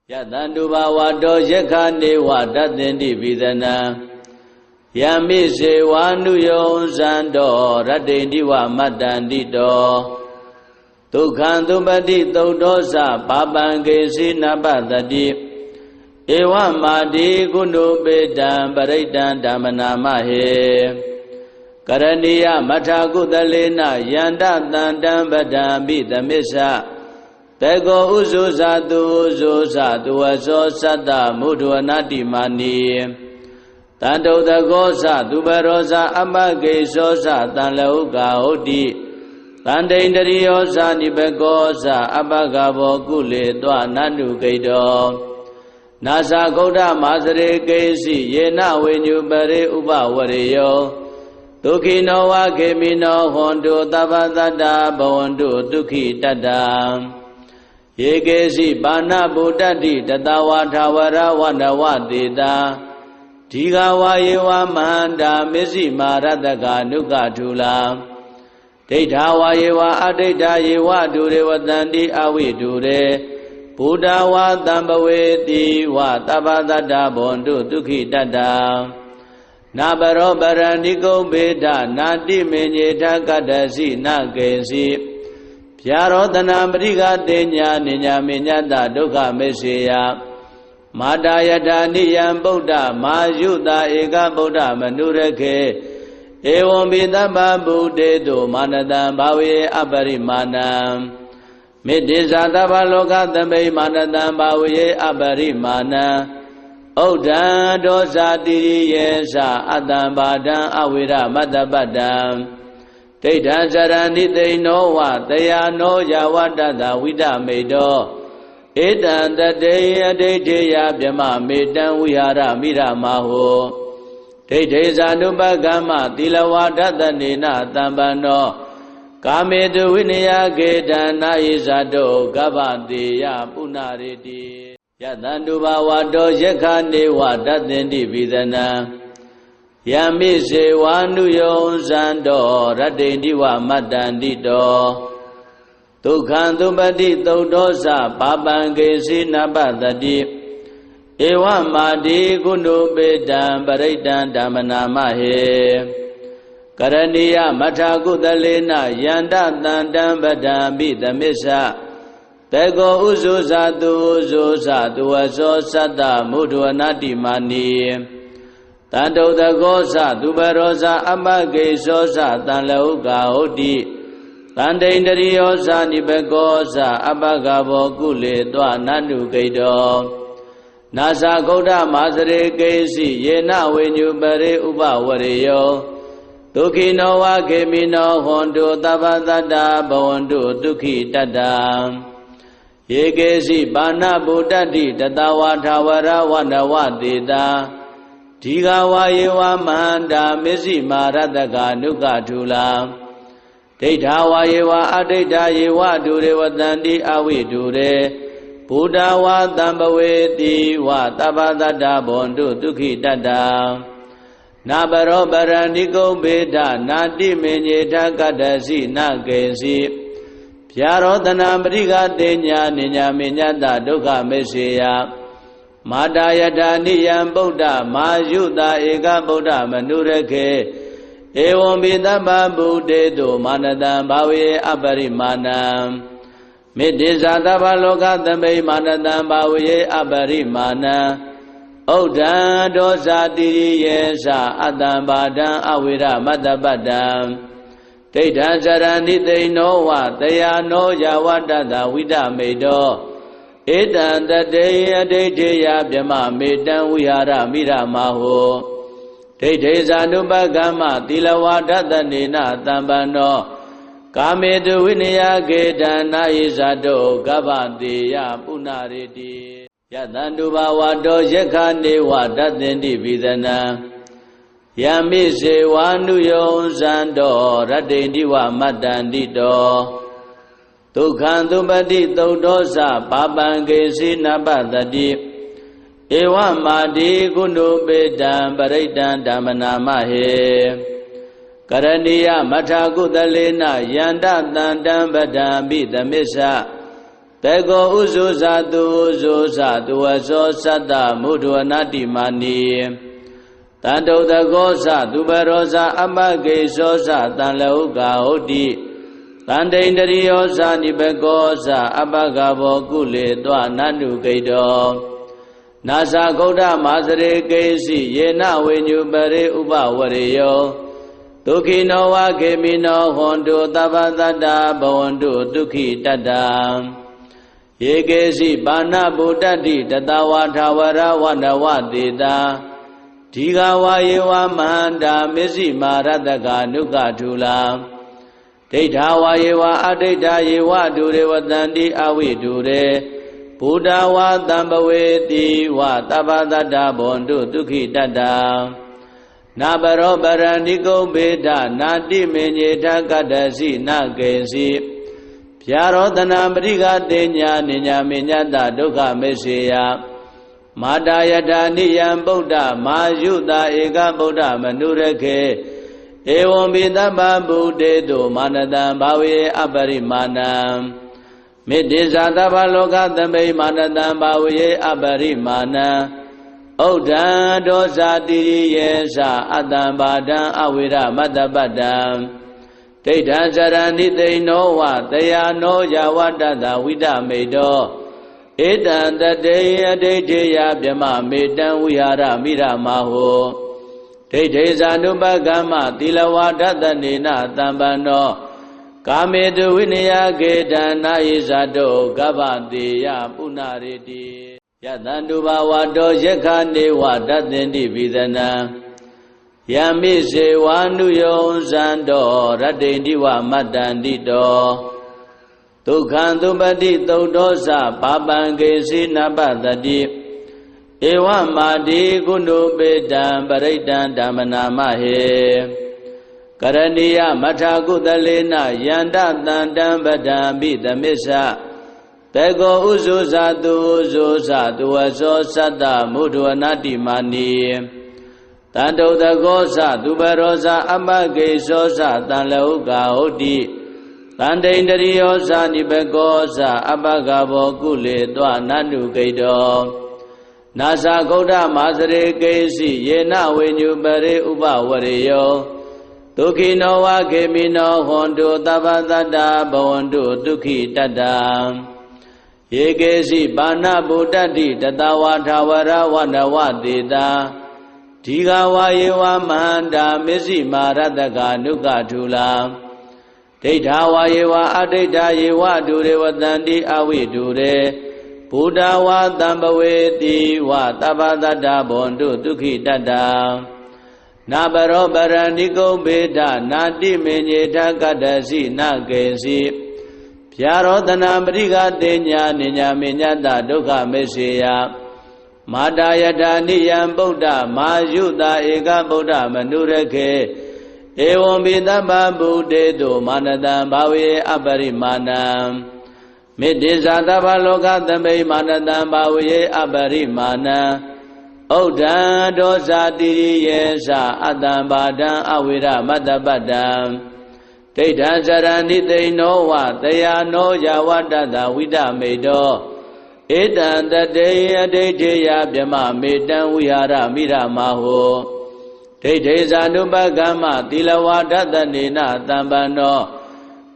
Yatandu bhavato yekhane vadatinti vidana Yamise vanu yonsando radinti va matandito Dukhantumpati taudosa papangesi nabadati Ewa mati kunupedam paridam dhamanamahe Karaniya mathakudalena yanda tandam badambi tamisa Tego uzusa tu aso satta mudhuvanati mani Tanto dagosa tu barosa amagesosa tanlauka hoti Tandendriyosa nibegosa abagavo kule twa nandu kaido Nasa gauda masare kesi yena venyupare upavareyo Dukhino wa kemino hondu tabadada bhavandu dukhi tadam Yekesi bana buddhati tatawathavara vanavadita Dhigawa yewa manda misi marataka nukatula Deithawa yewa adita yewa dure vatanti avidure Buddha wa tambaveti wa tabadada bhavandu dukhi tadam Nabaro baraniko beda nati menyeta kadasi nakesi Pyarodana mriga tenya ninya menyata dukha meseya Madayata niyam buddha mayuta eka buddha manurake Evam vidabha buddheto manadam bhave aparimanam Middhisatava loka tambe manadam bhave aparimanam Uddha dosa tiriyesa atambadam avira madabadam Teithan sarani teino va tayano yavadada vidamedo Etan tateya teiteya pyama metan vihara miramaho Teitesa nupagama tilawadathanena tambano Kametu vinaya kedana isato gavateya punariti Yatandu bhavato yekhane vadatinti vidana Yamise vanu yonsando radinti va matandito Dukhantumpati taudosa papangesi nabadati Ewa mati kunupedam paridam dhamanamahe Karaniya mathakudalena yanda tandam badambi tamisa Tego uzusa tu aso satta mudhuvanati mani Tanto dagosa tu barosa amagesosa tanlauka hoti Tandendriyosa nibegosa abagavo kule twa nandu kaido Nasa gauda masare kesi yena venyupare upavareyo Dukhino wa kemino hondu tabadada bhavandu dukhi tadam Yekesi bana buddhati tatawathavara vanavadita Dhigawa yewa manda misi marataka nukatula Deithawa yewa adita yewa dure vatanti avidure Buddha wa tambaveti wa tabadada bhavandu dukhi tadam Nabaro baraniko beda nati menyeta kadasi nakesi Pyarodana mriga tenya ninya menyata dukha meseya Madayata niyam buddha mayuta eka buddha manurake Evam vidabha buddheto manadam bhave aparimanam Middhisatava loka tambe manadam bhave aparimanam Uddha dosa tiriyesa atambadam avira madabadam Teithan sarani teino va tayano yavadada vidamedo Etan tateya teiteya pyama metan vihara miramaho Teitesa nupagama tilawadathanena tambano Kametu vinaya kedana isato gavateya punariti Yatandu bhavato yekhane vadatinti vidana Yamise vanu yonsando radinti va matandito Dukhantumpati taudosa papangesi nabadati Ewa mati kunupedam paridam dhamanamahe Karaniya mathakudalena yanda tandam badambi tamisa တေကောဥဇုဇာတုဥဇုဇာတုဝသောသတ္တမုဒ္ဒဝနတိမာနိတန္တုတကောဇသူပရောဇအပကေသောဇတံလဟုကာဟုတ်တိတန္တိန္ဒရိယောဇနိဘကောဇအပကဘောကုလေတွနန္တုကိတောနာဇဂௌဒမာစရေကေစီယေနဝိညုပရေဥပဝရေယောဒုက္ခိနောဝခေမိနောဟွန်တုသဗ္ဗတတ္တဘဝန္တုဒုက္ခိတတ္တယေကေစီပါဏဗုဒ္ဓတိတတဝါထာဝရဝနဝတေတာဒီဃဝါယေဝမန္တာမစ္စည်းမာရတကနုကထုလာဒိဋ္ဌာဝါယေဝအဒိဋ္ဌာယေဝဒုရေဝတန္တိအဝိဒုရေဘုဒ္ဓဝါတံပဝေတိဝသဗ္ဗတတ္တဘဝန္တုဒုက္ခိတတ္တနာပရောပရဏိကုံဘေဒနာတိမေညေထကတ္တစီနကေစီဗျာရောတနာပရိကတေညာနိညာမေညတဒုက္ခမေစေယမာတာယထာနိယံဗုဒ္ဓမာယုတာဧကဗုဒ္ဓမနုရခေဧဝံပိသဗ္ဗဗုဒေတုမာနတံဘာဝေအပရိမာဏံမေတ္တိဇာသဗ္ဗလောကသမိမာနတံဘာဝေအပရိမာဏံဥဒ္ဒံဒောဇာတိရိယေသအတ္တံဘာဒံအဝိရမတ္တပတ္တံဒိဋ္ဌံဇရဏိသိနောဝတယာနောယဝတ္တသဝိဒမေတောဧတံတတေယဒိဋ္ဌိယဗြမမေတံဝိဟာရမိရမဟောဒိဋ္ဌိဇာနုပကမ္မသီလဝါဒတနေနတံပန္နောကာမေတုဝိနယကေတံနာယိဇာတောကဗ္ဗတေယပုဏ္ဏရေတိယတန္တုဘာဝတောယက္ခနေဝတသင်တိပိသနံယမိစေဝါနုယောဇံတောရတ္တိတိဝမတ္တန္တိတောဒုက္ခံသုပတိသုတ်တောသပါပံကေစီနပတတိဧဝမာတိကုဏုပေတံပရိတံဓမ္မနာမဟေကရဏီယမထာကုသလေနယန္တတန္တံပဒံပိသမစ္ဆတေကောဥဇုဇာတုဥဇုဇာတုဝသောသတ္တမုဒ္ဒဝနတိမာနိတန္တုတကောဇသူပရောဇအပကေသောဇတံလဟုကာဟုတ်တိတန္တိန္ဒရိယောဇနိဘကောဇအပကဘောကုလေတွနန္တုကိတောနာဇဂௌဒမာစရေကေစီယေနဝိညုပရေဥပဝရေယောဒုက္ခိနောဝခေမိနောဟွန်တုသဗ္ဗတတ္တဘဝန္တုဒုက္ခိတတ္တယေကေစီပါဏဗုဒ္ဓတိတတဝါထာဝရဝနဝတေတာဒီဃဝါယေဝမန္တာမစ္စည်းမာရတကနုကထုလာဒိဋ္ဌာဝါယေဝအဒိဋ္ဌာယေဝဒုရေဝတန္တိအဝိဒုရေဘုဒ္ဓဝါတံပဝေတိဝသဗ္ဗတတ္တဘဝန္တုဒုက္ခိတတ္တနာပရောပရဏိကုံဘေဒနာတိမေညေထကတ္တစီနကေစီဗျာရောတနာပရိကတေညာနိညာမေညတဒုက္ခမေစေယမာတာယထာနိယံဗုဒ္ဓမာယုတာဧကဗုဒ္ဓမနုရခေဧဝံပိသဗ္ဗဗုဒေတုမာနတံဘာဝေအပရိမာဏံမေတ္တိဇာသဗ္ဗလောကသမိမာနတံဘာဝေအပရိမာဏံဥဒ္ဒံဒောဇာတိရိယေသအတ္တံဘာဒံအဝိရမတ္တပတ္တံဒိဋ္ဌံဇရဏိသိနောဝတယာနောယဝတ္တသဝိဒမေတောဧတံတတေယဒိဋ္ဌိယဗြမမေတံဝိဟာရမိရမဟောဒိဋ္ဌိဇာနုပကမ္မသီလဝါဒတနေနတံပန္နော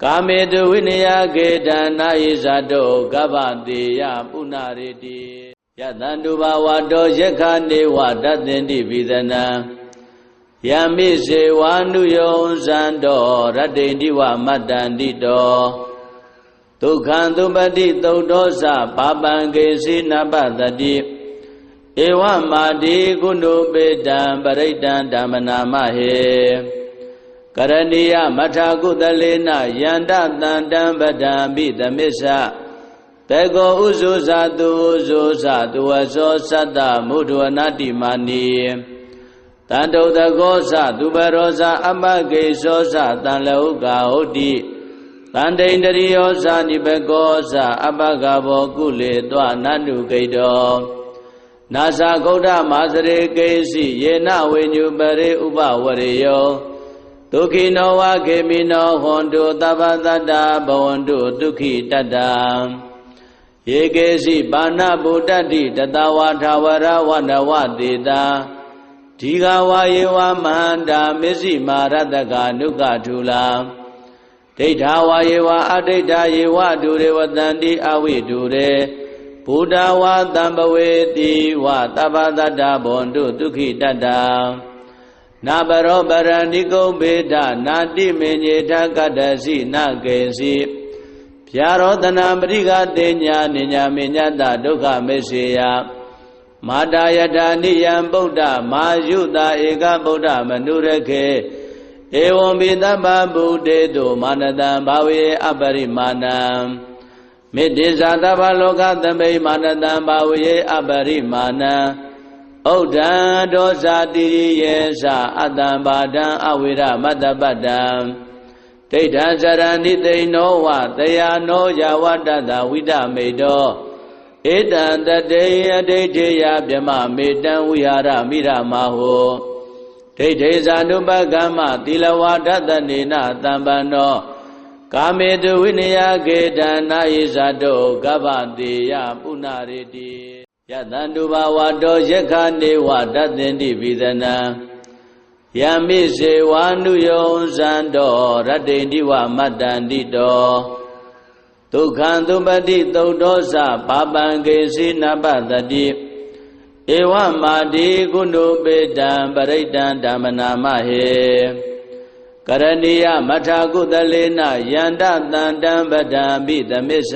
ကာမေတုဝိနယကေတံနာယိဇာတောကဗ္ဗတေယပုဏ္ဏရေတိယတန္တုဘာဝတောယက္ခနေဝတသင်တိပိသနံယမိစေဝါနုယောဇံတောရတ္တိတိဝမတ္တန္တိတောဒုက္ခံသုပတိသုတ်တောသပါပံကေစီနပတတိဧဝမာတိကုဏုပေတံပရိတံဓမ္မနာမဟေကရဏီယမထာကုသလေနယန္တတန္တံပဒံပိသမစ္ဆတေကောဥဇုဇာတုဥဇုဇာတုဝသောသတ္တမုဒ္ဒဝနတိမာနိတန္တုတကောဇသူပရောဇအပကေသောဇတံလဟုကာဟုတ်တိတန္တိန္ဒရိယောဇနိဘကောဇအပကဘောကုလေတွနန္တုကိတောနာဇဂௌဒမာစရေကေစီယေနဝိညုပရေဥပဝရေယောဒုက္ခိနောဝခေမိနောဟွန်တုသဗ္ဗတတ္တဘဝန္တုဒုက္ခိတတ္တ ယေကေစီပါဏဗုဒ္ဓတိတတဝါထာဝရဝနဝတေတာဒီဃဝါယေဝမန္တာမစ္စည်းမာရတကနုကထုလာဒိဋ္ဌာဝါယေဝအဒိဋ္ဌာယေဝဒုရေဝတန္တိအဝိဒုရေဘုဒ္ဓဝါတံပဝေတိဝသဗ္ဗတတ္တဘွန်တုဒုက္ခိတတ္တနာဘရောပရဏိကုဗေဒနာတိမေညေထကတ္တစီနကေစီဗျာရောတနာပရိကတေညာနိညာမေညတဒုက္ခမေစေယမာတာယထာနိယံဗုဒ္ဓမာယုတာဧကဗုဒ္ဓမနုရခေဧဝံပိသဗ္ဗဗုဒေတုမာနတံဘာဝေအပရိမာဏံမေတ္တိဇာတဗ္ဗလောကသမိမာနတံဘာဝေအပရိမာဏံဥဒ္ဒံဒောဇာတိယေသအတ္တံဘာဒံအဝိရမတ္တပတ္တံဒိဋ္ဌံစရဏိသိဏောဝတယာနောယဝတ္တတဝိဒမေတောဧတံတတေအဒိဋ္ဌေယဗြမမေတံဝိဟာရမိရမဟောဒိဋ္ဌေဇာနုပကမ္မသီလဝါဒတနေနတံပန္နောကာမေတုဝိနယကေတံနာယိဇာတောကဗ္ဗတေယပုဏ္ဏရေတိယတံတုဘဝတောယက္ခနေဝတသင်တိပိသနံယမိစေဝါနုယောဇံတောရတ္တိတိဝမတ္တန္တိတောဒုက္ခံသုပတိသုတ်တောသပါပံကေစီနပတတိဧဝမာတိကုဏုပေတံပရိတံဓမ္မနာမဟေကရဏီယမထာကုသလေနယန္တတန္တံပဒံပိသမစ္ဆ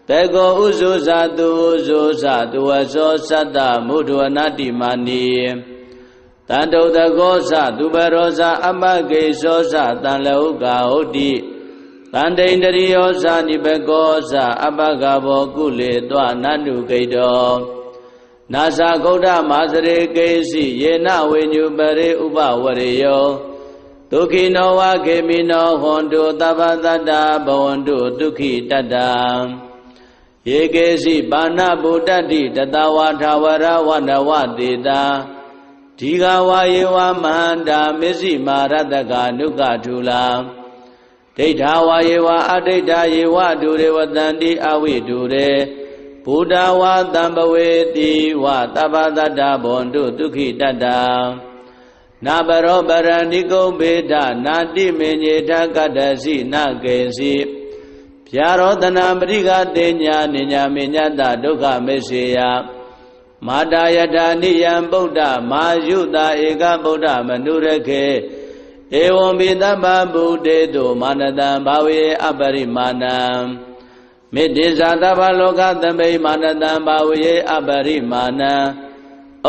တေကောဥဇုဇာတုဥဇုဇာတုဝသောသတ္တမုဒ္ဒဝနာတိမာနီတန္တုတကောသသူဘရောဇာအမကေသောသတံလောကဟုတ်တိတန္တိန္ဒရိယောဇာနိဘကောဇာအပကဘောကုလေတောနန္တုဂိတောနာသဂௌဒမာစရေကေစီယေနဝိညုပရေဥပဝရေယောဒုက္ခိနောဝခေမိနောဟွန်တုသဗ္ဗတတ္တဘဝန္တုဒုက္ခိတတ္တယေကေစီပါဏဗုဒ္ဓတိတတဝါထာဝရဝနဝတေတာဒီဃဝါယေဝမန္တာမစ္စည်းမာရတကနုကထုလာဒိဋ္ဌာဝါယေဝအဒိဋ္ဌာယေဝဒုရေဝတန္တိအဝိဒုရေဘုဒ္ဓဝါတံပဝေတိဝသဗ္ဗတတ္တဘွန်တုဒုက္ခိတတ္တနာဘရောပရဏိကုဗေဒနာတိမေညေထကတ္တစီနကေစီဗျာရောတနာပရိကတေညာနိညာမေညတဒုက္ခမေစေယမာတာယထာနိယံဗုဒ္ဓမာယုတာဧကဗုဒ္ဓမနုရခေဧဝံပိသဗ္ဗဗုဒေတုမာနတံဘာဝေအပရိမာဏံမေတ္တိဇာတဗ္ဗလောကသမိမာနတံဘာဝေအပရိမာဏံ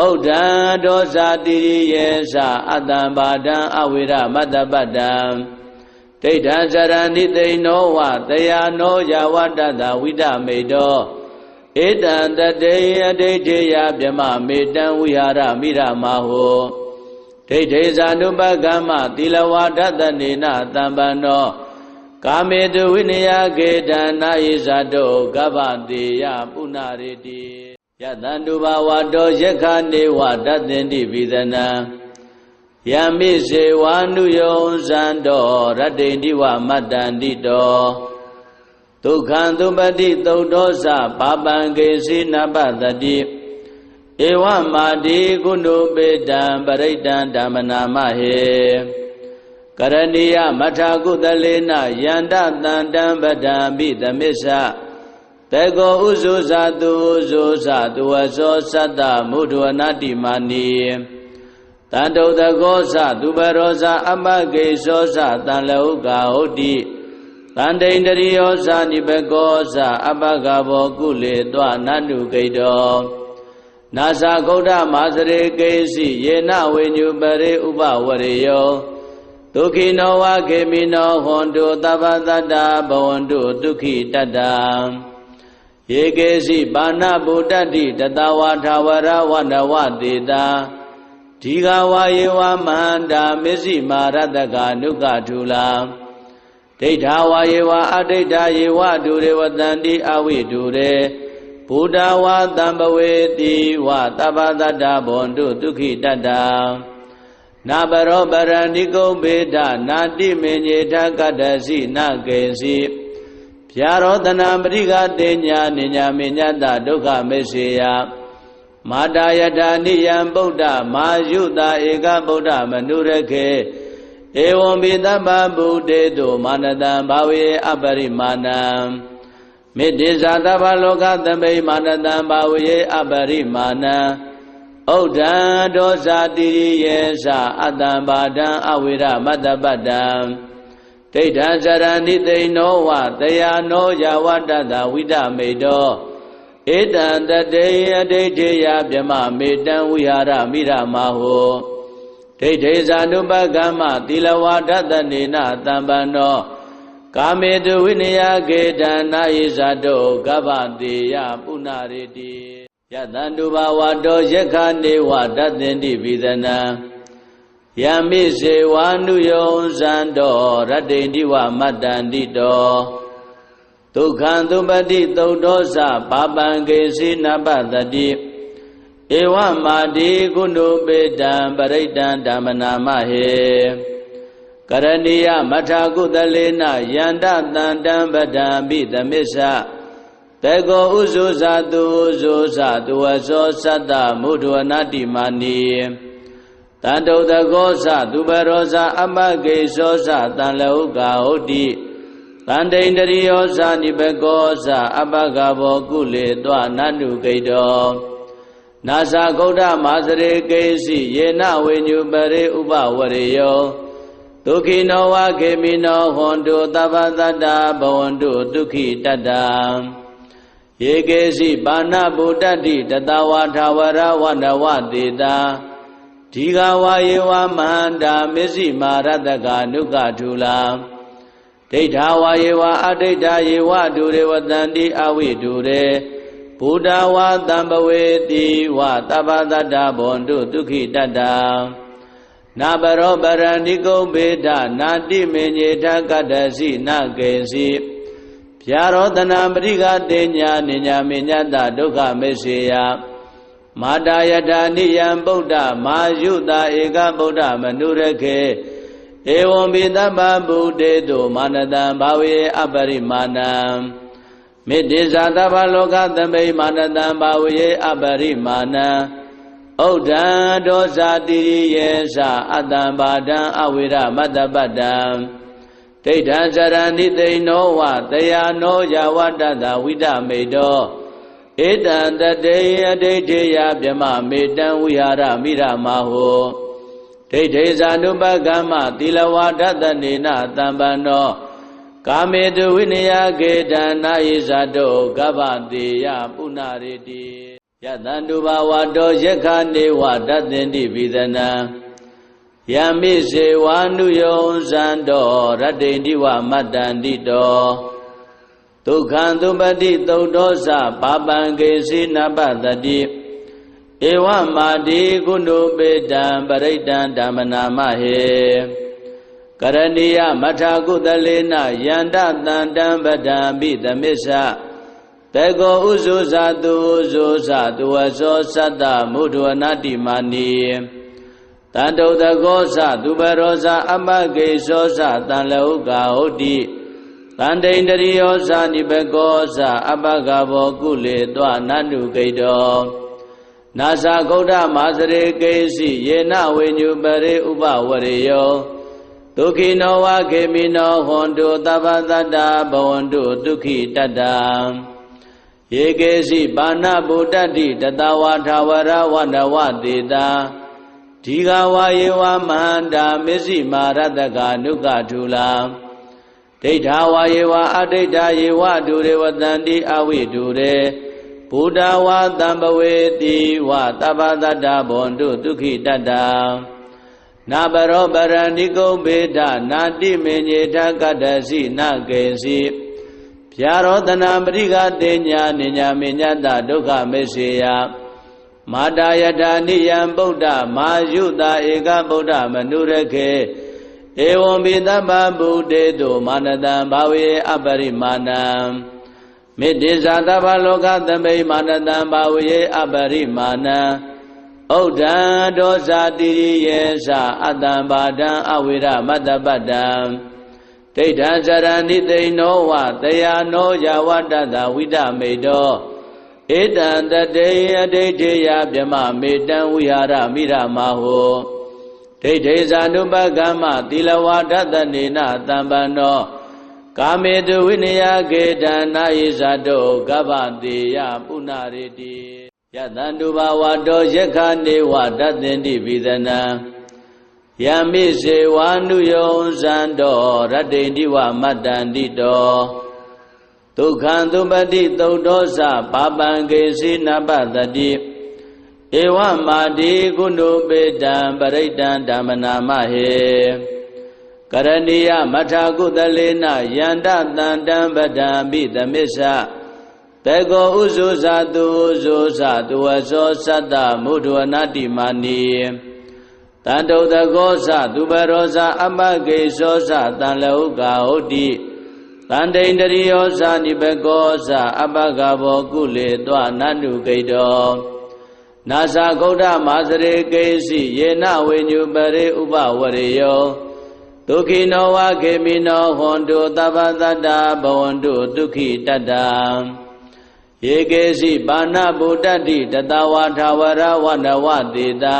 ဥဒ္ဒံဒောဇာတိယေသအတ္တံဘာဒံအဝိရမတ္တပတ္တံဒိဋ္ဌံစရဏိသိဏောဝတယာနောယဝတ္တတဝိဒမေတောဧတံတတေအဒိဋ္ဌေယဗြမမေတံဝိဟာရမိရမဟောဒိဋ္ဌေဇာနုပကမ္မသီလဝါဒတနေနတံပန္နောကာမေတုဝိနယကေတံနာယိဇာတောကဗ္ဗတေယပုဏ္ဏရေတိယတံတုဘဝတောယက္ခနေဝတသင်တိပိသနံယမိစေဝါနုယောဇံတောရတ္တိတိဝမတ္တန္တိတောဒုက္ခံသုပတိသုတ်တောသပါပံကေစီနပတတိဧဝမာတိကုဏုပေတံပရိတံဓမ္မနာမဟေကရဏီယမထာကုသလေနယန္တတန္တံပဒံပိသမစ္ဆတေကောဥဇုဇာတုဥဇုဇာတုဝသောသတ္တမုဒ္ဒဝနာတိမာနီတန္တုတကောသသူဘရောဇာအမကေသောသတံလောကဟုတ်တိတန္တိန္ဒရိယောဇာနိဘကောဇာအပကဘောကုလေတောနန္တုဂိတောနာသဂௌဒမာစရေကေစီယေနဝိညုပရေဥပဝရေယောဒုက္ခိနောဝခေမိနောဟွန်တုသဗ္ဗတတ္တဘဝန္တုဒုက္ခိတတ္တယေကေစီပါဏဗုဒ္ဓတိတတဝါထာဝရဝနဝတေတာဒီဃဝါယေဝမန္တာမစ္စည်းမာရတကနုကထုလာဒိဋ္ဌာဝါယေဝအဒိဋ္ဌာယေဝဒုရေဝတန္တိအဝိဒုရေဘုဒ္ဓဝါတံပဝေတိဝသဗ္ဗတတ္တဘွန်တုဒုက္ခိတတ္တနာဘရောပရဏိကုဗေဒနာတိမေညေထကတ္တစီနကေစီ ဗျာရောတနာပရိကတေညာနိညာမေညတဒုက္ခမေစေယမာတာယတာနိယံဗုဒ္ဓမာယုတာဧကဗုဒ္ဓမနုရခေဧဝံဘိတပ္ပဗုဒေတုမာနတံဘာဝေအပရိမာဏံမေတ္တိဇာတဗ္ဗလောကသမိမာနတံဘာဝေအပရိမာဏံဩဒံဒောဇာတိရိယေသအတ္တံဘာဒံအဝိရမတ္တပတ္တံဒိဋ္ဌံဇရဏိသိနောဝတယာနောယဝတ္တတဝိဒမေတောဧတံတတေယဒိဋ္ဌိယဗြမမေတံဝိဟာရမိရမဟောဒိဋ္ဌိဇာနုပကမ္မသီလဝါဒတနေနတံပန္နောကာမေတုဝိနယကေတံနာယိဇာတောကဗ္ဗတေယပုဏ္ဏရေတိယတံတုဘဝတောယက္ခနေဝတတ္တင်တိပိသနံယမိစေဝါနုယောဇံတောရတ္တိတိဝမတ္တန္တိတောဒုက္ခံသုပတိသုတ်တောသပါပံကေစီနပတတိဧဝမာတိကုဏုပေတံပရိတံဓမ္မနာမဟေကရဏီယမထာကုသလေနယန္တတန္တံပဒံပိသမစ္ဆတေကောဥဇုဇာတုဥဇုဇာတုဝသောသတ္တမုဒ္ဒဝနာတိမာနီတန္တုတကောသသူဘရောဇာအမဂေသောသတံလောကဟုတ်တိတန္တိန္တရိယောဇာနိဘကောသအပဂဘောကုလေတောနန္တုဂိတောနာသဂௌဒမာစရေကေစီယေနဝိညုပရိဥပဝရေယောဒုခိနောဝခေမိနောဟွန်တုသဗ္ဗတတ္တဘဝန္တုဒုက္ခိတတ္တယေကေစီပါဏဗုဒ္ဓတိတတဝါထာဝရဝနဝတေတာဒီဃဝါယေဝမန္တာမစ္စည်းမာရတကနုကထုလာဒိဋ္ဌာဝါယေဝအဒိဋ္ဌာယေဝဒုရေဝတန္တိအဝိဒုရေဘုဒ္ဓဝါတံပဝေတိဝသဗ္ဗတတ္တဘဝန္တုဒုက္ခိတတ္တနာဘရောပရဏိကုံဘေဒနာတိမေညေထကတ္တစီနကေစီဗျာရောတနာပရိကတေညာနိညာမေညတဒုက္ခမေစေယမာတာယတာနိယံဗုဒ္ဓမာယုတာဧကဗုဒ္ဓမနုရခေဧဝံဘိတပ္ပဗုဒေတုမာနတံဘာဝေအပရိမာဏံမေတ္တိဇာတဗ္ဗလောကသမိမာနတံဘာဝေအပရိမာဏံဩဒံဒောဇာတိရိယေသအတ္တံဘာဒံအဝိရမတ္တပတ္တံဒိဋ္ဌံဇရဏိသိနောဝတယာနောယဝတ္တတဝိဒမေတောဧတံတတေယဒိဋ္ဌိယဗြမမေတံဝိဟာရမိရမဟောဒိဋ္ဌိဇာနုပကမ္မသီလဝါဒတနေနတံပန္နောကာမေတုဝိနယကေတံနာယိဇာတောကဗ္ဗတေယပုဏ္ဏရေတိယတံတုဘဝတောယက္ခနေဝတတ္တင်တိပိသနံယမိစေဝါနုယောဇံတောရတ္တိတိဝမတ္တန္တိတောဒုက္ခံသုပတိသုတ်တောသပါပံကေစီနပတတိဧဝမာတိကုဏုပေတံပရိတံဓမ္မနာမဟေကရဏီယမထာကုသလေနယန္တတန္တံပဒံပိသမစ္ဆတေကောဥဇုဇာတုဥဇုဇာတုဝသောသတ္တမုဒ္ဒဝနာတိမာနီတန္တုတကောသသူဘရောဇာအမဂေသောသတံလောကဟုတ်တိတန္တိန္တရိယောဇာနိဘကောသအပဂဘောကုလေတောနန္တုဂိတောနာသဂௌဒမာစရေကေစီယေနဝိညုပရိဥပဝရေယောဒုခိနောဝခေမိနောဟွန်တုသဗ္ဗတတ္တဘဝန္တုဒုက္ခိတတ္တယေကေစီပါဏဗုဒ္ဓတိတတဝါထာဝရဝနဝတေတာဒီဃဝါယေဝမန္တာမစ္စည်းမာရတကနုကထုလာဒိဋ္ဌာဝါယေဝအဒိဋ္ဌာယေဝဒုရေဝတန္တိအဝိဒုရေဘုဒ္ဓဝါတံပဝေတိဝသဗ္ဗတတ္တဘဝန္တုဒုက္ခိတတ္တနာဘရောပရဏိကုံဘေဒနာတိမေညေထကတ္တစီနကေစီဗျာရောတနာပရိကတေညာနိညာမေညတဒုက္ခမေစေယမာတာယတာနိယံဗုဒ္ဓမာယုတာဧကဗုဒ္ဓမနုရခေဧဝံဘိတပ္ပဗုဒေတုမာနတံဘာဝေအပရိမာဏံမေတ္တိဇာတဗ္ဗလောကသမိမာနတံဘာဝေအပရိမာဏံဩဒံဒောဇာတိရိယေသအတ္တံဘာဒံအဝိရမတ္တပတ္တံဒ ဒိဋ္ဌံစရဏိသိနောဝတယာနောယဝတ္တသဝိဒမေတောဧတံတတေယဒိဋ္ဌိယဗြမမေတံဝိဟာရမိရမဟုဒိဋ္ဌိဇာနုပကမ္မသီလဝါဒတနေနတံပန္နောကာမေတုဝိနယကေတံနာယိဇာတောကဗ္ဗတေယပုဏ္ဏရေတိယတံတုဘာဝတောယက္ခနေဝတသင်တိပိသနံယမိစေဝါနုယောဇံတောရတ္တိတိဝမတ္တန္တိတောဒုက္ခံသုပတိသုတ်တောသပါပံကေစီနပတတိဧဝမာတိကုဏုပေတံပရိတံဓမ္မနာမဟေကရဏီယမထာကုသလေနယန္တတန္တံပဒံပိသမစ္ဆတေကောဥဇုဇာတုဥဇုဇာတုဝသောသတ္တမုဒ္ဒဝနာတိမာနီတန္တုတကောသသူပရောဇာအမဂေသောသတံလဟုကာဟုတ်တိတန္တိန္တရိယောဇာနိဘကောသအပဂဘောကုလေတွနန္တုဂိတောနာသဂௌဒမာစရေကေစီယေနဝိညုပရိဥပဝရေယောဒုက္ခိနောဝခေမိနောဟွန်တုသဗ္ဗတတ္တဘဝန္တုဒုက္ခိတတ္တယေကေစီပါဏဗုဒ္ဓတိတတဝါထာဝရဝနဝတေတာ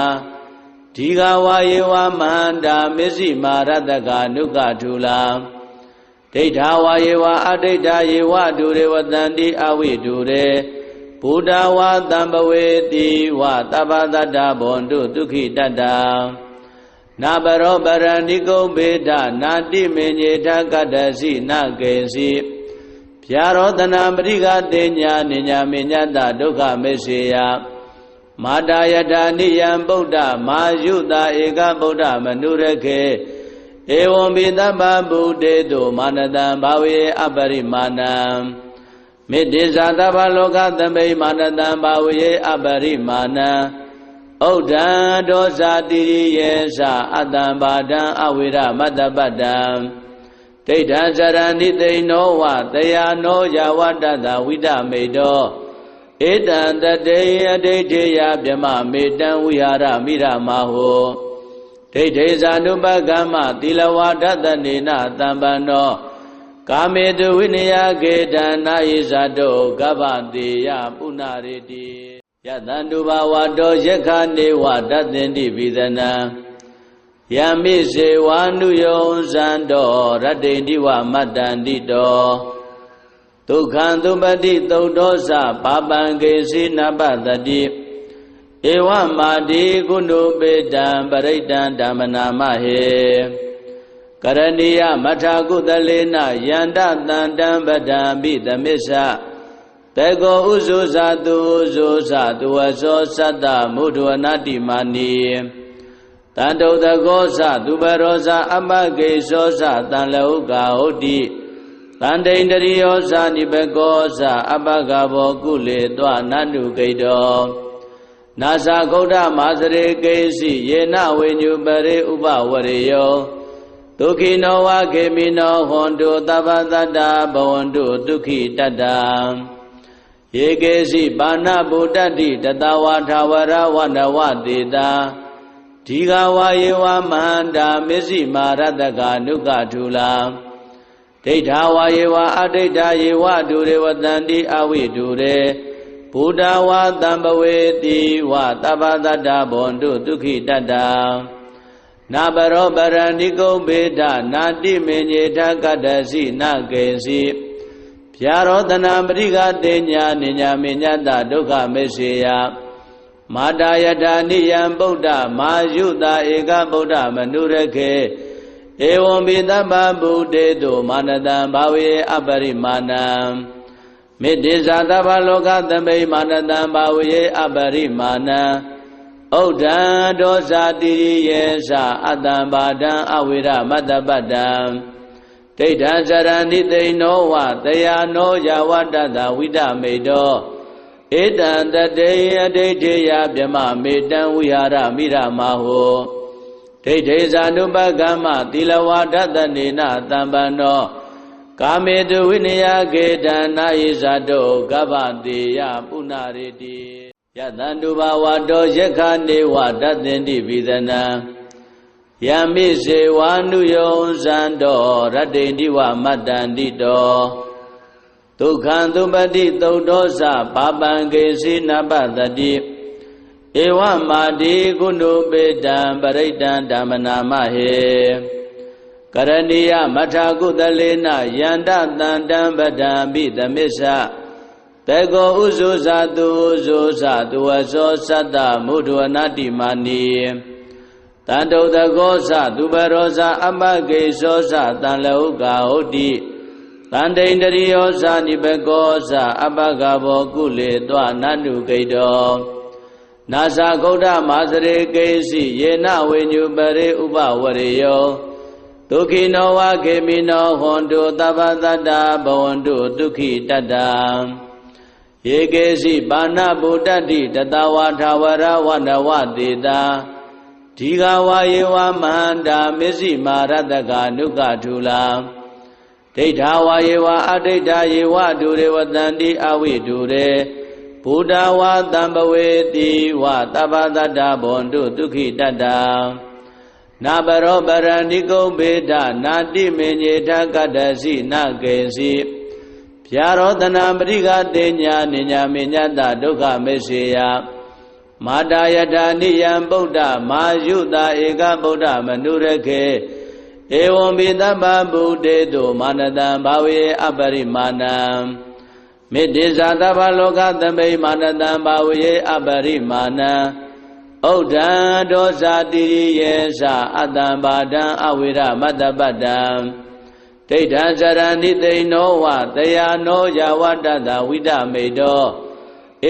ဒီဃဝါယေဝမန္တာမစ္စည်းမာရတကနုကထူလာဒိဋ္ဌာဝါယေဝအဒိဋ္ဌာယေဝဒုရေဝတန္တိအဝိဒုရေဘုဒ္ဓဝါတံပဝေတိဝသဗ္ဗတတ္တဘဝန္တုဒုက္ခိတတ္တနာဘရောပရဏိကုံဘေဒနာတိမေညေထကတ္တစီနကေစီဗျာရောတနာပရိကတေညာနိညာမေညတဒုက္ခမေစေယမာတာယထာနိယံဗုဒ္ဓမာယုတာဧကဗုဒ္ဓမနုရခေဧဝံပိသဗ္ဗဗုဒေတုမာနတံဘာဝေအပရိမာဏံမေတ္တိဇာသဗ္ဗလောကသမိမာနတံဘာဝေအပရိမာဏံဩဒ္ဓံဒောဇာတိယေသအတ္တံဘာဒံအဝိရမတ္တပတ္တံဒိဋ္ဌံစရဏိသိနောဝတယာနောယဝတ္တသဝိဒမေတောဧတံတတေယဒိဋ္ဌိယဗြမမေတံဝိဟာရမိရမဟုဒိဋ္ဌိဇာနုပကမ္မသီလဝါဒတနေနတံပန္နောကာမေတုဝိနယကေတံနာယိဇာတောကဗ္ဗတေယပုဏ္ဏရေတိယတံတုဘာဝတောယက္ခနေဝတသင်တိပိသနံယမိစေဝါနုယောဇံတောရတ္တိတိဝမတ္တန္တိတောဒုက္ခံသုပတိသုတ်တောသပါပံကေစီနပတတိဧဝမာတိကုဏုပေတံပရိတံဓမ္မနာမဟေကရဏီယမထာကုသလေနယန္တတန္တံပဒံပိသမစ္ဆတေကောဥဇုဇာတုဥဇုဇာတုဝသောသတ္တမုဒ္ဒဝနာတိမာနီတန္တုတကောသသူပရောဇာအမဂေသောသတံလဟုကာဟုတ်တိတန္တိန္တရိယောဇာနိဘကောသအပဂဘောကုလေတွနန္တုဂိတောနာသဂௌဒမာစရေကေစီယေနဝိညုပရိဥပဝရေယောဒုက္ခိနောဝခေမိနောဟွန်တုသဗ္ဗတတ္တဘဝန္တုဒုက္ခိတတ္တယေကေစီပါဏဗုဒ္ဓတိတတဝါထာဝရဝနဝတေတာဒီဃဝါယေဝမန္တာမစ္စည်းမာရတကနုကထူလာဒိဋ္ဌာဝါယေဝအဒိဋ္ဌာယေဝဒုရေဝတန္တိအဝိဒုရေဘုဒ္ဓဝါတံပဝေတိဝသဗ္ဗတတ္တဘဝန္တုဒုက္ခိတတ္တနာဘရောပရဏိကုံဘေဒနာတိမေညေထကတ္တစီနကေစီဗျာရောတနာပရိကတေညာနိညာမေညတဒုက္ခမေစေယမာတာယထာနိယံဗုဒ္ဓမာယုတာဧကဗုဒ္ဓမနုရခေဧဝံပိသဗ္ဗဗုဒေတုမာနတံဘာဝေအပရိမာဏံမေတ္တိဇာသဗ္ဗလောကသမိမာနတံဘာဝေအပရိမာဏံဩဒ္ဓံဒောဇာတိယေသအတ္တံဘာဒံအဝိရမတ္တပတ္တံဒိဋ္ဌံစရဏိသိနောဝတယာနောယဝတ္တသဝိဒမေတောဧတံတတေယဒိဋ္ဌိယဗြမမေတံဝိဟာရမိရမဟုဒိဋ္ဌိဇာနုပကမ္မသီလဝါဒတနေနတံပန္နောကာမေတုဝိနယကေတံနာယိဇာတောကဗ္ဗတေယပုဏ္ဏရေတိယတံတုဘာဝတောယက္ခနေဝတသင်တိပိသနံယ ယံမိစေဝါနုယောဇံတောရတ္တိတိဝမတ္တန္တိတောဒုက္ခံသုပတိသုတ်သောသပါပံကေစီနပတတိဧဝမာတိကုဏုပေတံပရိတံဓမ္မနာမဟေကရဏီယမထာကုသလေနယန္တတန္တံပဒံပိသမစ္ဆတေကောဥဇုဇာတုဥဇုဇာတုဝသောသတ္တမုဒ္ဒဝနတိမာနီတန္တုတကောသသူပရောဇာအပကေသောသတံလဟုကာဟုတ်တိတန္တိန္တရိယောဇာနိဘကောဇာအပကဘောကုလေတောနန္တုကိတောနာဇာဂௌဒမာစရေကေစီယေနဝိညုပရေဥပဝရေယောဒုက္ခိနောဝခေမိနောဟွန်တုသဗ္ဗတတ္တဘဝန္တုဒုက္ခိတတ္တယေကေစီပါဏဗုဒ္ဓတိတတဝါထာဝရဝနဝတေတာဒီဃဝါယေဝမန္တာမစ္စည်းမာရတကနုကထုလာဒိဋ္ဌာဝါယေဝအဒိဋ္ဌာယေဝဒုရေဝတန္တိအဝိဒုရေဘုဒ္ဓဝါတံပဝေတိဝသဗ္ဗတတ္တဘဝန္တုဒုက္ခိတတ္တနာပရောပရဏိကုံဘေဒနာတိမေညေထကတ္တစီနကေစီဗျာရောတနာပရိကတေညာနိညာမေညတဒုက္ခမေစေယမာတာယထာနိယံဗုဒ္ဓမာယုတာဧကဗုဒ္ဓမနုရခေဧဝံပိသဗ္ဗဗုဒေတုမာနတံဘာဝေအပရိမာဏံမေတ္တိဇာသဗ္ဗလောကသမိမာနတံဘာဝေအပရိမာဏံဩဒံဒောဇာတိရိယေသအတ္တံဘာဒံအဝိရမတ္တပတ္တံဒိဋ္ဌံဇရဏိသိနောဝတယာနောယဝတ္တတဝိဒမေတော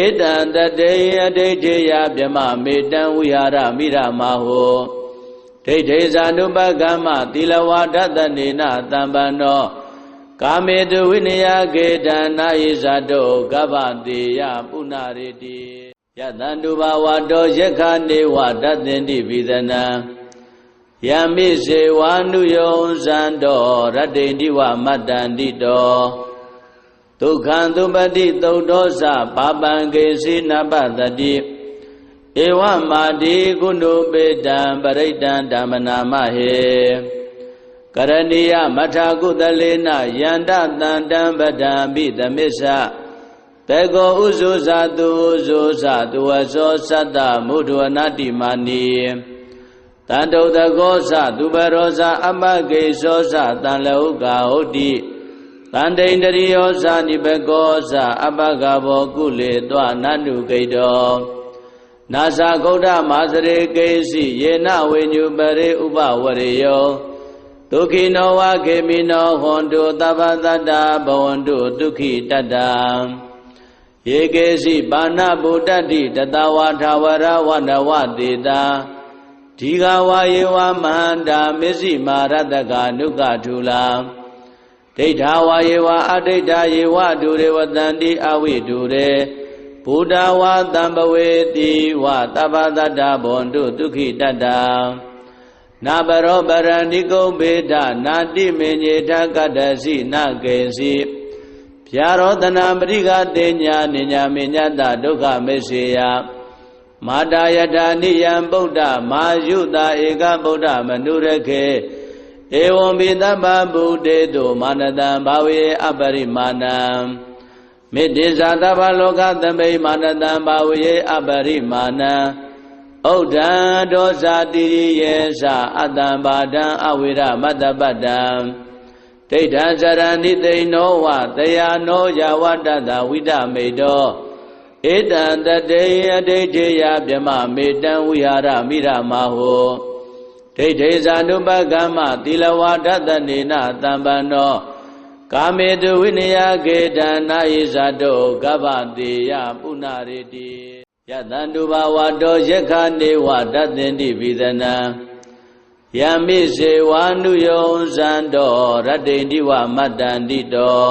ဧတံတတေယဒိဋ္ဌိယဗြမမေတံဝိဟာရမိရမဟောဒိဋ္ဌိဇာနုပကမ္မသီလဝါဒတနေနတံပန္နောကာမေတုဝိနယကေတံနာယိဇာတောကဗ္ဗတေယပုဏ္ဏရေတိယတန္တုဘာဝတောယက္ခနေဝတသင်တိပိသနံယံမိစေဝါနုယောဇံတောရတ္တိတိဝမတ္တန္တိတောဒုက္ခံသုပတိသုတ်သောသပါပံကေစီနပတတိဧဝမာတိကုဏုပေတံပရိတံဓမ္မနာမဟေကရဏီယမထာကုသလေနယန္တတန္တံပဒံပိသမစ္ဆတေကောဥဇုဇာတုဥဇုဇာတုဝသောသတ္တမုဒ္ဒဝနတိမာနီတန္တုတကောသသူပရောဇာအပကေသောသတံလဟုကာဟုတ်တိတန္တိန္တရိယောဇာနိဘကောဇာအပကဘောကုလေတောနန္တုကိတောနာဇာဂௌဒမာစရေကေစီယေနဝိညုပရေဥပဝရေယောဒုက္ခိနောဝခေမိနောဟွန်တုသဗ္ဗတတ္တဘဝန္တုဒုက္ခိတတ္တယေကေစီပါဏဗုဒ္ဓတိတတဝါထာဝရဝနဝတေတာဒီဃဝါယေဝမန္တာမစ္စည်းမာရတကနုကထုလာဒိဋ္ဌာဝါယေဝအဒိဋ္ဌာယေဝဒုရေဝတန္တိအဝိဒုရေဘုဒ္ဓဝါတံပဝေတိဝသဗ္ဗတတ္တဘဝန္တုဒုက္ခိတတ္တနာပရောပရဏိကုံဘေဒနာတိမေညေထကတ္တစီနကေစီဗျာရောတနာပရိကတေညာနိညာမေညတဒုက္ခမေစေယမာတာယထာနိယံဗုဒ္ဓမာယုတာဧကဗုဒ္ဓမနုရခေဧဝံပိသဗ္ဗဗုဒေတုမာနတံဘာဝေအပရိမာဏံမေတ္တိဇာသဗ္ဗလောကသမိမာနတံဘာဝေအပရိမာဏံဩဒံဒောဇာတိရိယေသအတ္တံဘာဒံအဝိရမတ္တပတ္တံဒိဋ္ဌံဇရဏိသိနောဝတယာနောယဝတ္တတဝိဒမေတောဧတံတတေယဒိဋ္ဌိယဗြမမေတံဝိဟာရမိရမဟောဒိဋ္ဌိဇာနုပကမ္မသီလဝါဒတနေနတံပန္နောကာမေတုဝိနယကေတံနာယိဇာတောကဗ္ဗတေယပုဏ္ဏရေတိယတန္တုဘာဝတောယက္ခနေဝတသင်တိပိသနံယံမိစေဝါနုယောဇံတောရတ္တိတိဝမတ္တန္တိတော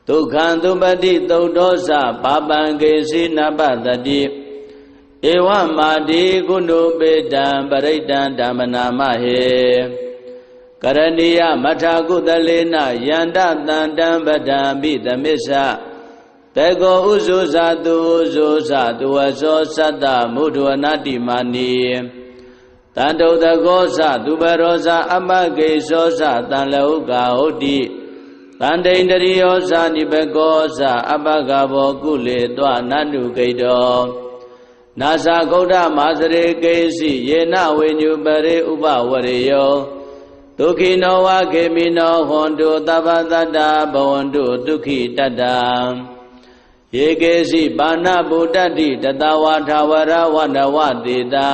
ဒုက္ခံသုပတိသုတ်သောသပါပံကေစီနပတတိဧဝမာတိကုဏုပေတံပရိတံဓမ္မနာမဟေကရဏီယမထာကုသလေနယန္တတန္တံပဒံပိသမစ္ဆတေကောဥဇုဇာတုဥဇုဇာတုဝသောသတ္တမုဒ္ဒဝနတိမာနီတ တန်တုတကောသသူဘရောဇာအမဂေသောသတန်လဟုကာဟုတ်တိတန်တိန်တရိယောဇာနိဘကောသအပကဘောကုလေတောနန္တုဂိတောနာသဂௌဒမာစရေကေစီယေနဝေညုပရေဥပဝရေယောဒုက္ခိနောဝခေမိနောဟွန်တုသဗ္ဗတတ္တဘဝန္တုဒုက္ခိတတ္တယေကေစီပါဏဗုဒ္ဓတိတတဝါထာဝရဝန္တဝတေတာ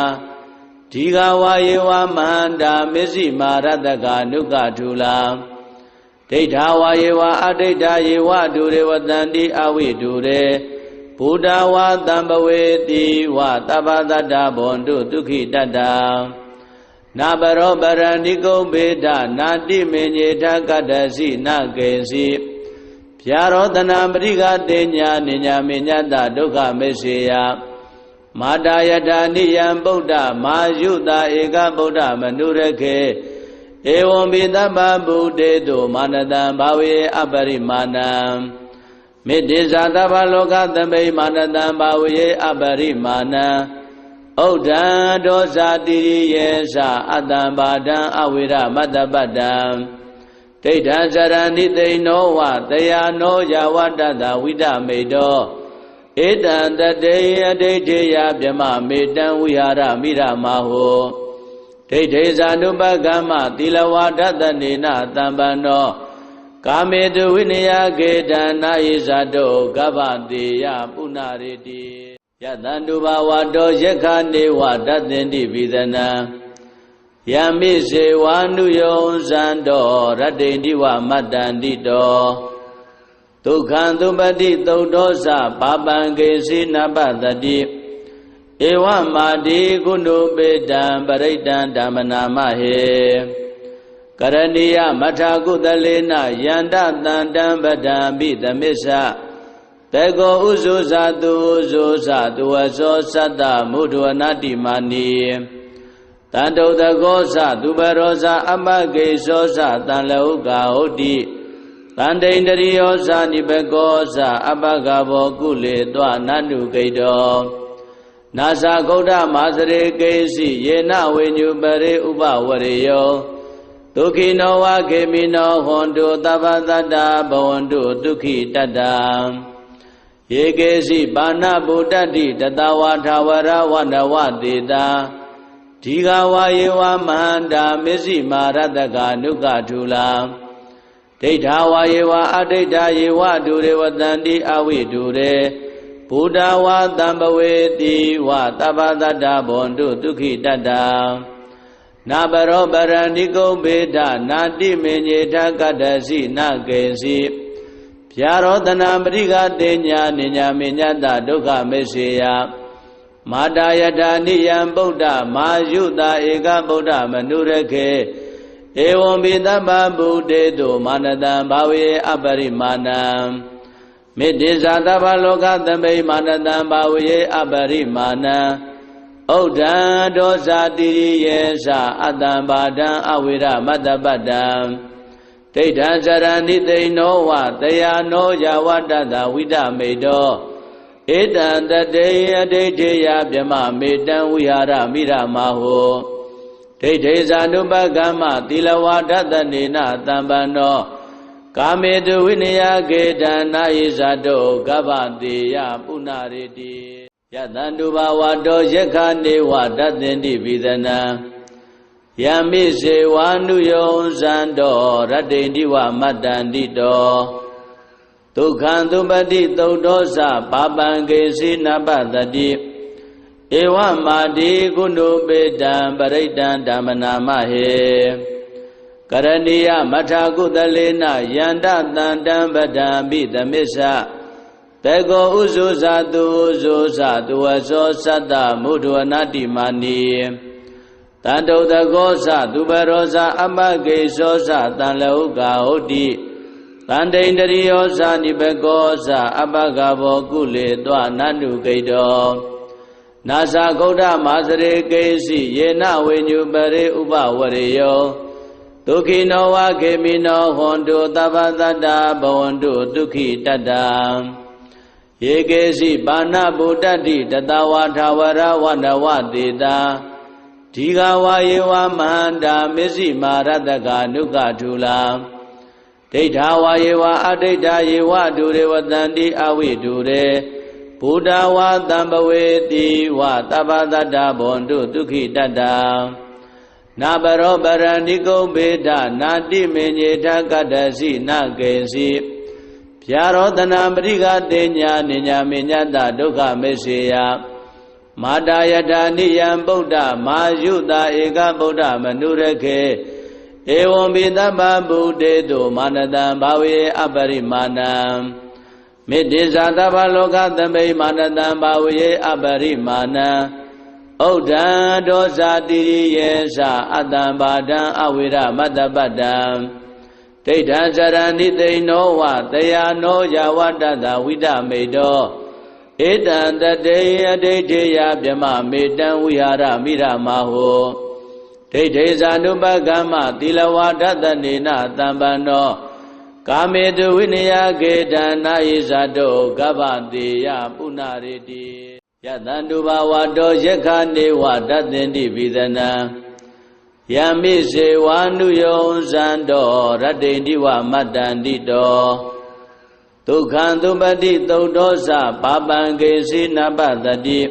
ဒီဃဝါယေဝမန္တာမစ္စည်းမာရတကနုကထုလာဒိဋ္ဌဝါယေဝအဒိဋ္ဌယေဝဒုရေဝတန္တိအဝိဒုရေဘုဒ္ဓဝါတံပဝေတိဝသဗ္ဗတတ္တဘဝန္တုဒုက္ခိတတ္တနာဘရောပရဏိကုံဘေဒနာတိမေညေထကတ္တစီနကေစီဗျာရောတနာပရိကတေညာနိညာမေညတဒုက္ခမေစေယမာတာယထာနိယံဗုဒ္ဓမာယုတာဧကဗုဒ္ဓမနုရခေဧဝံပိသဗ္ဗဗုတေတုမာနတံဘာဝေအပရိမာဏံမေတ္တိဇာတဗ္ဗလောကသမိမာနတံဘာဝေအပရိမာဏံဥဒ္ဒံဒောဇာတိရိယေသအတ္တံဘာဒံအဝိရမတ္တပတ္တံဒိဋ္ဌံဇရဏိသိဏောဝတယာနောယဝတ္တတဝိဒမေတောဧတံတတေအဒိဋ္ဌေယဗြမမေတံဝိဟာရမိရမဟောဒိဋ္ဌေဇာနုပကမ္မသီလဝါဒတနေနတံပန္နောကာမေတုဝိနယကေတံနာယိဇာတောကဗ္ဗတေယပုဏ္ဏရေတိယတန္တုဘာဝတောယက္ခနေဝတသင်တိပိသနံယမိစေဝါနုယောဇံတောရတ္တိတိဝမတ္တန္တိတောဒုက္ခံသုပတိသုတ်တောသပါပံကေစီနပတတိဧဝမာတိကုဏုပေတံပရိတံဓမ္မနာမဟေကရဏီယမထာကုသလေနယန္တတန္တံပဒံပိသမစ္ဆတေကောဥဇုဇာတုဥဇုဇာတုဝသောသတ္တမုဒ္ဒဝနာတိမာနီတန်တုတကောသသူဘရောဇာအမဂေသောသတန်လဟုကာဟုတ်တိတန်တိန်တရိယောဇာနိဘကောသအပကဘောကုလေတောနန္တုဂိတောနာသဂௌဒမာစရေကေစီယေနဝေညုပရေဥပဝရေယောဒုက္ခိနောဝခေမိနောဟွန်တုသဗ္ဗတတ္တဘဝန္တုဒုက္ခိတတ္တယေကေစီပါဏဗုဒ္ဓတိတတဝါထာဝရဝန္တဝတေတာဒီဃဝါယေဝမန္တာမစ္စည်းမာရတကနုကထုလာဒိဋ္ဌဝါယေဝအဒိဋ္ဌယေဝဒုရေဝတန္တိအဝိဒုရေဘုဒ္ဓဝါတံပဝေတိဝသဗ္ဗတတ္တဘဝန္တုဒုက္ခိတတ္တနာဘရောပရဏိကုံဘေဒနာတိမေညေထကတ္တစီနကေစီဗျာရောတနာပရိကတေညာနိညာမေညတဒုက္ခမေစေယမာတာယထာနိယံဗုဒ္ဓမာယုတာဧကဗုဒ္ဓမနုရခေဧဝံပိသဗ္ဗဗုတေတုမာနတံဘာဝေအပရိမာဏံမေတ္တိဇာတဗ္ဗလောကသမိမာနတံဘာဝေအပရိမာဏံဥဒ္ဒံဒောဇာတိရိယေသအတ္တံဘာဒံအဝိရမတ္တပတ္တံဒိဋ္ဌံဇရဏိသိဏောဝတယာနောယဝတ္တတဝိဒမေတောဧတံတတေအဒိဋ္ဌေယဗြမမေတံဝိဟာရမိရမဟောဒိဋ္ဌေဇာနုပကမ္မသီလဝါဒတနေနတံပန္နောကာမေတုဝိနယကေတံနာယိဇာတောကဗ္ဗတေယပုဏ္ဏရေတိယတန္တုဘာဝတောယက္ခနေဝတသင်တိပိသနံယမိစေဝါနုယောဇံတောရတ္တိတိဝမတ္တန္တိတောဒုက္ခံသုပတိသုတ်တောသပါပံကေစီနပတတိဧဝမာတိကုဏုပေတံပရိတံဓမ္မနာမဟေကရဏီယမထာကုသလေနယန္တတန္တံပဒံပိသမစ္ဆတေကောဥဇုဇာတုဥဇုဇာတုဝသောသတ္တမုဒ္ဒဝနာတိမာနီတန်တုတကောသသူဘရောဇာအမဂေသောသတန်လဟုကာဟုတ်တိတန်တိန်တရိယောဇာနိဘကောသအပကဘောကုလေတောနန္တုဂိတောနာသဂௌဒမာစရေကေစီယေနဝေညုပရေဥပဝရေယောဒုက္ခိနောဝခေမိနောဟွန်တုသဗ္ဗတတ္တဘဝန္တုဒုက္ခိတတ္တယေကေစီပါဏဗုဒ္ဓတိတတဝါထာဝရဝန္တဝတေတာ ဒီဃဝါယေဝမန္တာမစ္စည်းမာရတကနုကထူလာဒိဋ္ဌဝါယေဝအဒိဋ္ဌယေဝဒုရေဝတန္တိအဝိဒုရေဘုဒ္ဓဝါတံပဝေတိဝသဗ္ဗတတ္တဘွန်တုဒုက္ခိတတ္တနာဘရောပရဏိကုံဘေဒနာတိမေညေထကတ္တစီနကေစီဗျာရောတနာပရိကတေညာနိညာမေညတဒုက္ခမေစေယမာတာယထာနိယံဗုဒ္ဓမာယုတာဧကဗုဒ္ဓမနုရခေဧဝံဘိသဗ္ဗဗုဒေတုမာနတံဘာဝေအပရိမာဏံမေတ္တိဇာသဗ္ဗလောကသမိမာနတံဘာဝေအပရိမာဏံဩဒံဒောဇာတိရိယေသအတ္တံဘာဒံအဝိရမတ္တပတ္တံဒိဋ္ဌံစရဏိသိနောဝတယာနောယဝတ္တတဝိဒမေတောဧတံတတေအဒိဋ္ဌေယဗြမမေတံဝိဟာရမိရမဟောဒိဋ္ဌေဇာနုပကမ္မသီလဝါဒတနေနတံပန္နောကာမေတုဝိနယကေတံနာယိဇာတောကဗ္ဗတေယပုဏ္ဏရေတိယတံတုဘဝတောယက္ခနေဝတတ္တင်တိပိသနံယမိစေဝါနုယောဇံတောရတ္တိတိဝမတ္တန္တိတောဒုက္ခံသုပတိသုတ်တောသပါပံကေစီနပတတိ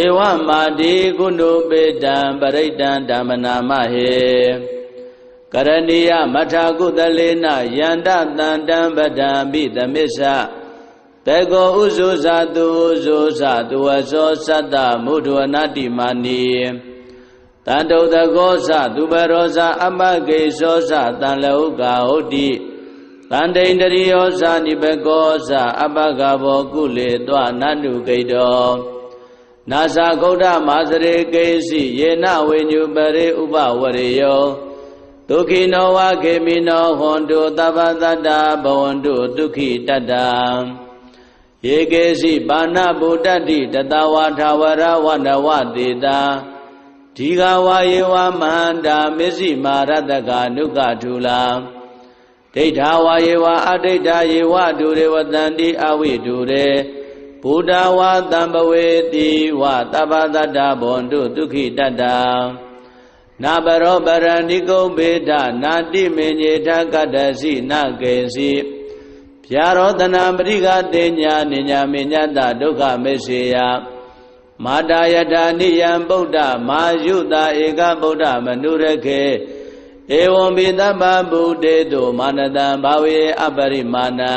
ဧဝမာတိကုဏုပေတံပရိတံဓမ္မနာမဟေကရဏီယမထာကုသလေနယန္တတန္တံပဒံပိသမစ္ဆတေကောဥဇုဇာတုဥဇုဇာတုဝသောသတ္တမုဒ္ဒဝနာတိမာနီတန္တုတကောသသူပရောဇာအမကေသောသတံလောကဟုတ်တိတန္တိန္တရိယောဇာနိဘကောဇာအပကဘောကုလေတွနန္တုကိတောနာဇာဂௌဒမာစရေကေစီယေနဝိညုပရိဥပဝရေယောဒုက္ခိနောဝခေမိနောဟွန်တုသဗ္ဗတတ္တဘဝန္တုဒုက္ခိတတ္တယေကေစီပါဏဗုဒ္ဓတိတတဝါထာဝရဝနဝတေတာဒီဃဝါယေဝမန္တာမစ္စည်းမာရတကနုကထူလာဒိဋ္ဌဝါယေဝအဒိဋ္ဌယေဝဒုရေဝတန္တိအဝိဒုရေဘုဒ္ဓဝါတံပဝေတိဝသဗ္ဗတတ္တဘွန်တုဒုက္ခိတတ္တနာဘရောပရဏိကုံဘေဒနာတိမေညေထကတ္တစီနကေစီဗျာရောတနာပရိကတေညာနိညာမေညတဒုက္ခမေစေယမာတာယထာနိယံဗုဒ္ဓမာယုတာဧကဗုဒ္ဓမနုရခေဧဝံဘိသဗ္ဗဗုဒေတုမာနတံဘာဝေအပရိမာဏံ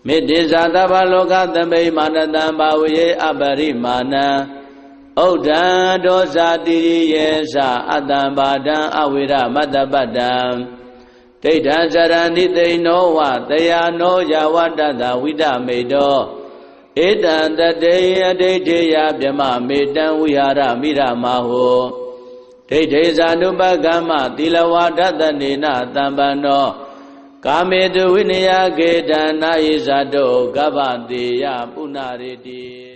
မေတ္တိဇာသဗ္ဗလောကသမိမာနတံဘာဝေအပရိမာဏံဩဒံဒောဇာတိရိယေသအတ္တံဘာဒံအဝိရမတ္တပတ္တံဒိဋ္ဌံစရဏိသိနောဝတယာနောယဝတ္တတဝိဒမေတောဧတံတတေအဒိဋ္ဌေယဗြမမေတံဝိဟာရမိရမဟောဒိဋ္ဌေဇာနုပကမ္မသီလဝါဒတနေနတံပန္နောကာမေတုဝိနယကေတံနာယိဇာတောကဗ္ဗတေယပုဏ္ဏရေတိ